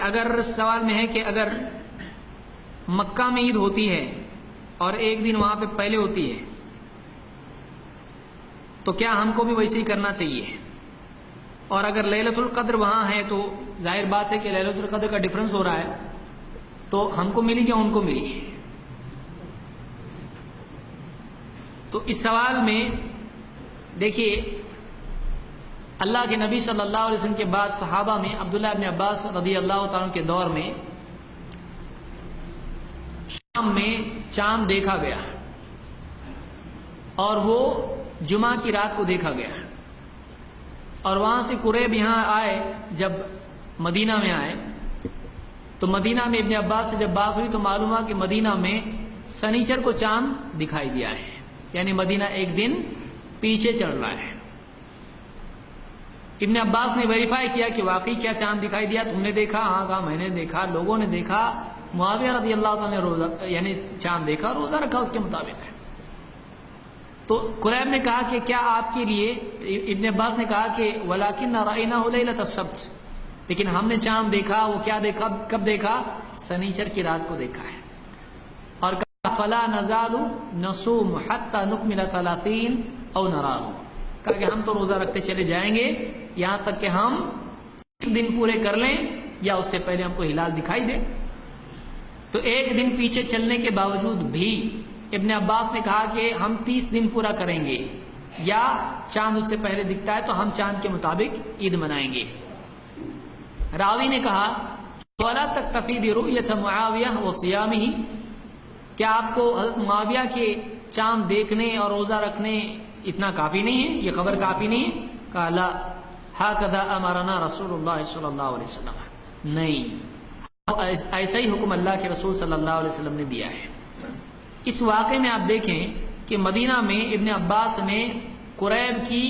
اگر سوال میں ہے کہ اگر مکہ میں عید ہوتی ہے اور ایک دن وہاں پہ پہلے ہوتی ہے تو کیا ہم کو بھی ویسے ہی کرنا چاہیے؟ اور اگر لیلۃ القدر وہاں ہے تو ظاہر بات ہے کہ لیلۃ القدر کا ڈفرنس ہو رہا ہے، تو ہم کو ملی یا ان کو ملی؟ تو اس سوال میں دیکھیے، اللہ کے نبی صلی اللہ علیہ وسلم کے بعد صحابہ میں عبداللہ ابن عباس رضی اللہ تعالیٰ کے دور میں شام میں چاند دیکھا گیا اور وہ جمعہ کی رات کو دیکھا گیا، اور وہاں سے قریب یہاں آئے، جب مدینہ میں آئے تو مدینہ میں ابن عباس سے جب بات ہوئی تو معلوم ہوا کہ مدینہ میں سنیچر کو چاند دکھائی دیا ہے، یعنی مدینہ ایک دن پیچھے چل رہا ہے۔ ابن عباس نے ویریفائی کیا کہ واقعی کیا چاند دکھائی دیا؟ تم نے دیکھا؟ ہاں کہا میں نے دیکھا، لوگوں نے دیکھا، معاویہ رضی اللہ عنہ نے روزہ یعنی چاند دیکھا، روزہ رکھا اس کے مطابق۔ تو قریب نے کہا کہ کیا آپ کے لیے، ابن عباس نے کہا کہ وَلَكِنَّ رَأَيْنَاهُ لَيْلَةَ السَّبْتِ، لیکن ہم نے چاند دیکھا، وہ کیا دیکھا، کب دیکھا؟ سنیچر کی رات کو دیکھا ہے۔ اور کہا فَلَا نَزَالُ نَصُومُ حَتَّى نُكْمِلَ 30 أَوْ نَرَاهُ، کہا کہ ہم تو روزہ رکھتے چلے جائیں گے یہاں تک کہ ہم 30 دن پورے کر لیں یا اس سے پہلے ہم کو ہلال دکھائی دے۔ تو ایک دن پیچھے چلنے کے باوجود بھی ابن عباس نے کہا کہ ہم 30 دن پورا کریں گے، یا چاند اس سے پہلے دکھتا ہے تو ہم چاند کے مطابق عید منائیں گے۔ راوی نے کہا وَلَا تَكْتَفِي بِرُؤْيَةِ مُعَاوِيَةَ وَصِيَامِهِ، کیا آپ کو حضرت معاویہ کے چاند دیکھنے اور روزہ رکھنے اتنا کافی نہیں ہے، یہ خبر کافی نہیں ہے؟ کہا لا هَكَذَا أَمَرَنَا رسول اللہ صلی اللہ علیہ وسلم، نہیں، ایسا ہی حکم اللہ کے رسول صلی اللہ علیہ وسلم نے دیا ہے۔ اس واقعے میں آپ دیکھیں کہ مدینہ میں ابن عباس نے قریب کی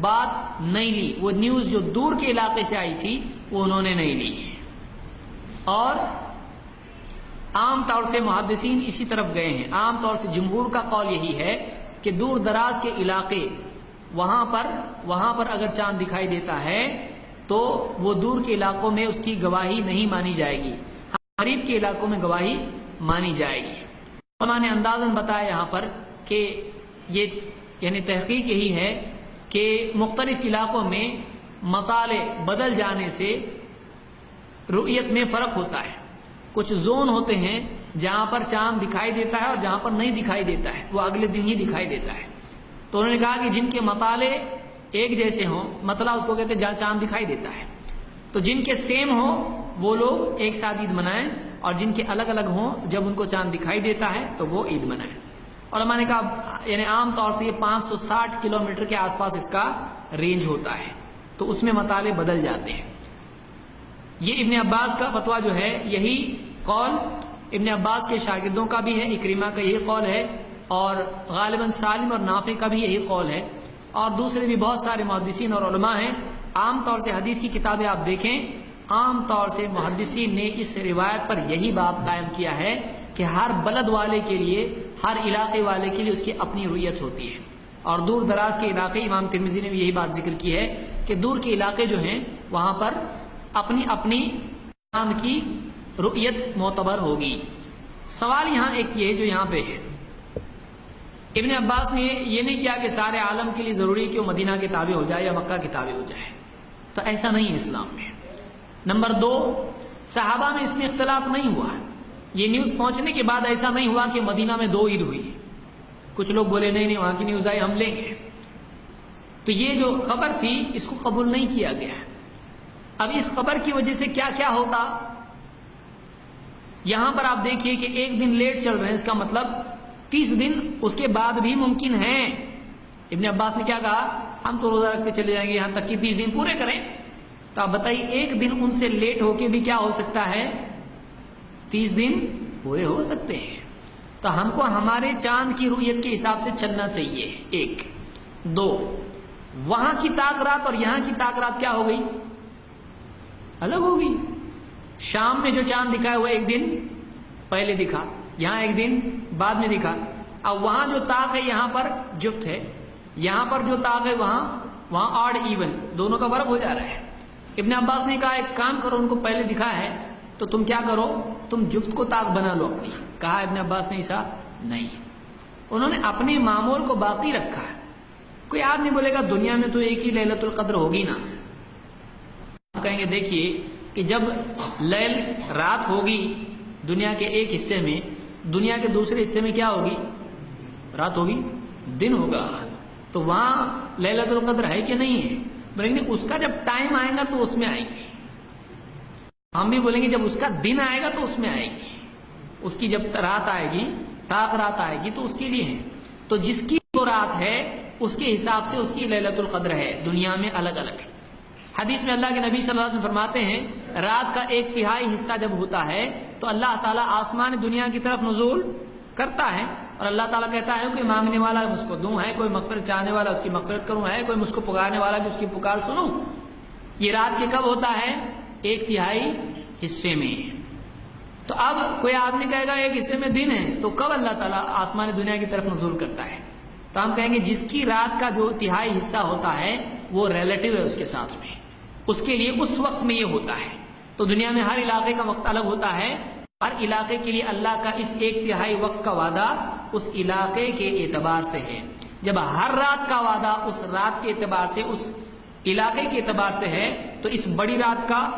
بات نہیں لی، وہ نیوز جو دور کے علاقے سے آئی تھی وہ انہوں نے نہیں لی، اور عام طور سے محدثین اسی طرف گئے ہیں۔ عام طور سے جمہور کا قول یہی ہے کہ دور دراز کے علاقے وہاں پر اگر چاند دکھائی دیتا ہے تو وہ دور کے علاقوں میں اس کی گواہی نہیں مانی جائے گی، قریب کے علاقوں میں گواہی مانی جائے گی۔ علماء نے اندازاً بتایا یہاں پر کہ یہ یعنی تحقیق یہی ہے کہ مختلف علاقوں میں مطالع بدل جانے سے رؤیت میں فرق ہوتا ہے۔ کچھ زون ہوتے ہیں جہاں پر چاند دکھائی دیتا ہے اور جہاں پر نہیں دکھائی دیتا ہے وہ اگلے دن ہی دکھائی دیتا ہے۔ تو انہوں نے کہا کہ جن کے مطالع ایک جیسے ہوں، مطلع اس کو کہتے ہیں جہاں چاند دکھائی دیتا ہے، تو جن کے سیم ہوں وہ لوگ ایک ساتھ عید منائیں، اور جن کے الگ الگ ہوں جب ان کو چاند دکھائی دیتا ہے تو وہ عید منائیں۔ علماء نے کہا یعنی عام طور سے یہ 560 کلومیٹر کے آس پاس اس کا رینج ہوتا ہے، تو اس میں مطالع بدل جاتے ہیں۔ یہ ابن عباس کا فتویٰ جو ہے، یہی قول ابن عباس کے شاگردوں کا بھی ہے، اکرمہ کا یہی قول ہے، اور غالباً سالم اور نافع کا بھی یہی قول ہے، اور دوسرے بھی بہت سارے محدثین اور علماء ہیں۔ عام طور سے حدیث کی کتابیں آپ دیکھیں، عام طور سے محدثین نے اس روایت پر یہی باب قائم کیا ہے کہ ہر بلد والے کے لیے، ہر علاقے والے کے لیے اس کی اپنی رؤیت ہوتی ہے، اور دور دراز کے علاقے، امام ترمذی نے بھی یہی بات ذکر کی ہے کہ دور کے علاقے جو ہیں وہاں پر اپنی اپنی چاند کی رؤیت معتبر ہوگی۔ سوال یہاں ایک یہ جو یہاں پہ ہے، ابن عباس نے یہ نہیں کیا کہ سارے عالم کے لیے ضروری ہے کہ وہ مدینہ کے تابع ہو جائے یا مکہ کے تابع ہو جائے، تو ایسا نہیں ہے اسلام میں۔ نمبر 2، صحابہ میں اس میں اختلاف نہیں ہوا، یہ نیوز پہنچنے کے بعد ایسا نہیں ہوا کہ مدینہ میں 2 عید ہوئی، کچھ لوگ بولے نہیں وہاں کی نیوز آئی ہم لیں گے، تو یہ جو خبر تھی اس کو قبول نہیں کیا گیا۔ اب اس خبر کی وجہ سے کیا کیا ہوتا، یہاں پر آپ دیکھیے کہ ایک دن لیٹ چل رہے ہیں، اس کا مطلب 30 دن اس کے بعد بھی ممکن ہیں۔ ابن عباس نے کیا کہا، ہم تو روزہ رکھتے چلے جائیں گے یہاں تک کہ 30 دن پورے کریں، تو آپ بتائیے ایک دن ان سے لیٹ ہو کے بھی کیا ہو سکتا ہے، 30 دن پورے ہو سکتے ہیں۔ تو ہم کو ہمارے چاند کی رؤیت کے حساب سے چلنا چاہیے، 1۔ 2، وہاں کی تاخرات اور یہاں کی تاخرات کیا ہو گئی، الگ ہو گئی۔ شام میں جو چاند دکھا ہے وہ ایک دن پہلے دکھا، یہاں ایک دن بعد میں دکھا۔ اب وہاں جو طاق ہے یہاں پر جفت ہے، یہاں پر جو طاق ہے وہاں آڈ ایون، دونوں کا فرق ہو جا رہا ہے۔ ابن عباس نے کہا ایک کام کرو، ان کو پہلے دکھا ہے تو تم کیا کرو، تم جفت کو طاق بنا لو اپنی. کہا ابن عباس نے ایسا نہیں، انہوں نے اپنے معمول کو باقی رکھا ہے. کوئی آدمی بولے گا دنیا میں تو ایک ہی لیلۃ القدر ہوگی نا، ہم کہیں گے دیکھیے کہ جب لیل رات ہوگی دنیا کے ایک حصے میں، دنیا کے دوسرے حصے میں کیا ہوگی، رات ہوگی، دن ہوگا. تو وہاں لیلۃ القدر ہے کہ نہیں ہے؟ بولیں گے اس کا جب ٹائم آئے گا تو اس میں آئے گی. ہم بھی بولیں گے جب اس کا دن آئے گا تو اس میں آئے گی. اس کی جب رات آئے گی، طاق رات آئے گی تو اس کے لیے ہے. تو جس کی وہ رات ہے اس کے حساب سے اس کی لیلۃ القدر ہے، دنیا میں الگ الگ ہے. حدیث میں اللہ کے نبی صلی اللہ علیہ وسلم فرماتے ہیں رات کا 1/3 حصہ جب ہوتا ہے تو اللہ تعالیٰ آسمان دنیا کی طرف نزول کرتا ہے اور اللہ تعالیٰ کہتا ہے کوئی مانگنے والا ہے اس کو دوں، ہے کوئی مغفرت چاہنے والا اس کی مغفرت کروں، ہے کوئی مجھ کو پکارنے والا کہ اس کی پکار سنوں. یہ رات کے کب ہوتا ہے؟ 1/3 حصے میں. تو اب کوئی آدمی کہے گا ایک حصے میں دن ہے، تو کب اللہ تعالیٰ آسمان دنیا کی طرف نزول کرتا ہے؟ تو ہم کہیں گے جس کی رات کا جو 1/3 حصہ ہوتا ہے وہ ریلیٹو ہے اس کے ساتھ میں، اس کے لیے اس وقت میں یہ ہوتا ہے. تو دنیا میں ہر علاقے کا وقت الگ ہوتا ہے، ہر علاقے کے لیے اللہ کا اس 1/3 وقت کا وعدہ اس علاقے کے اعتبار سے ہے. جب ہر رات کا وعدہ اس رات کے اعتبار سے، اس علاقے کے اعتبار سے ہے، تو اس بڑی رات کا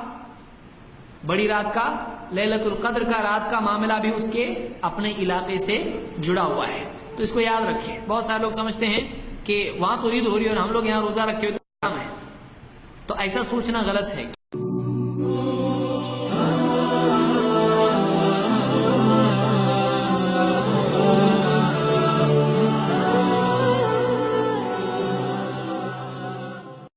لیلۃ القدر کا رات کا معاملہ بھی اس کے اپنے علاقے سے جڑا ہوا ہے. تو اس کو یاد رکھیں. بہت سارے لوگ سمجھتے ہیں کہ وہاں تو عید ہو رہی ہے اور ہم لوگ یہاں روزہ رکھے ہوئے تو کام ہے، تو ایسا سوچنا غلط ہے.